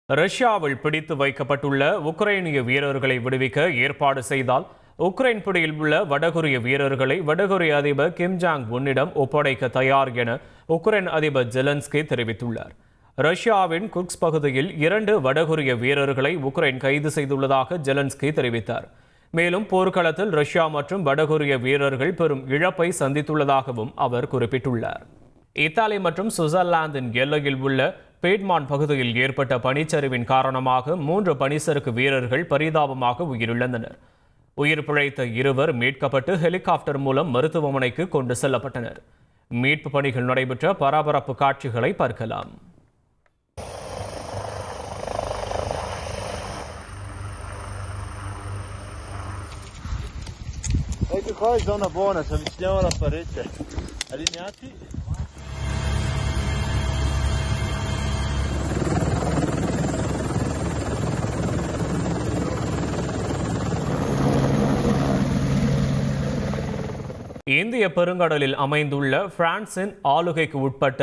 ரஷ்யாவில் பிடித்து வைக்கப்பட்டுள்ள உக்ரைனிய வீரர்களை விடுவிக்க ஏற்பாடு செய்தால் உக்ரைன் பிடியில் உள்ள வடகொரிய வீரர்களை வடகொரிய அதிபர் கிம் ஜாங் உன்னிடம் ஒப்படைக்க தயார் என உக்ரைன் அதிபர் ஜெலன்ஸ்கி தெரிவித்துள்ளார். ரஷ்யாவின் குர்ஸ்க் பகுதியில் 2 வடகொரிய வீரர்களை உக்ரைன் கைது செய்துள்ளதாக ஜெலன்ஸ்கி தெரிவித்தார். மேலும் போர்க்களத்தில் ரஷ்யா மற்றும் வடகொரிய வீரர்கள் பெரும் இழப்பை சந்தித்துள்ளதாகவும் அவர் குறிப்பிட்டுள்ளார். இத்தாலி மற்றும் சுவிட்சர்லாந்தின் எல்லையில் உள்ள பேட்மான் பகுதியில் ஏற்பட்ட பனிச்சரிவின் காரணமாக 3 பனிச்சறுக்கு வீரர்கள் பரிதாபமாக உயிரிழந்தனர். உயிர் பிழைத்த 2 மீட்கப்பட்டு ஹெலிகாப்டர் மூலம் மருத்துவமனைக்கு கொண்டு செல்லப்பட்டனர். மீட்பு பணிகள் நடைபெற்ற பரபரப்பு காட்சிகளை பார்க்கலாம். Ecco qua è zona buona, ci avviciniamo alla parete. Allineati. இந்திய பெருங்கடலில் அமைந்துள்ள பிரான்சின் ஆளுகைக்கு உட்பட்ட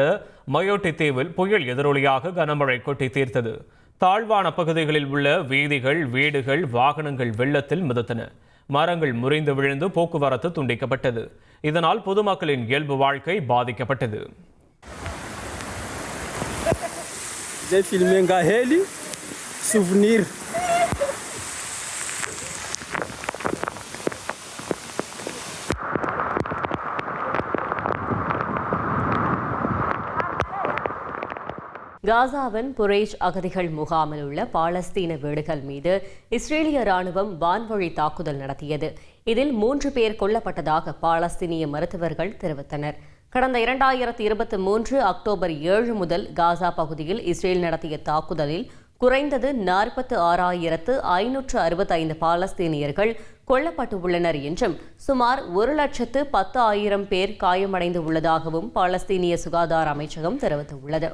மயோட்டி தீவில் புயல் எதிரொலியாக கனமழை கொட்டி தீர்த்தது. தாழ்வான பகுதிகளில் உள்ள வீதிகள், வீடுகள், வாகனங்கள் வெள்ளத்தில் மிதத்தன. மரங்கள் முறிந்து விழுந்து போக்குவரத்து துண்டிக்கப்பட்டது. இதனால் பொதுமக்களின் இயல்பு வாழ்க்கை பாதிக்கப்பட்டது. காசாவின் புரேஜ் அகதிகள் முகாமில் உள்ள பாலஸ்தீன வீடுகள் மீது இஸ்ரேலிய ராணுவம் வான்வழி தாக்குதல் நடத்தியது. இதில் 3 பேர் கொல்லப்பட்டதாக பாலஸ்தீனிய மருத்துவர்கள் தெரிவித்தனர். கடந்த 2023 அக்டோபர் 7 முதல் காசா பகுதியில் இஸ்ரேல் நடத்திய தாக்குதலில் குறைந்தது 46,565 பாலஸ்தீனியர்கள் கொல்லப்பட்டுள்ளனர் என்றும் சுமார் 1,10,10,000 பேர் காயமடைந்து உள்ளதாகவும் பாலஸ்தீனிய சுகாதார அமைச்சகம் தெரிவித்துள்ளது.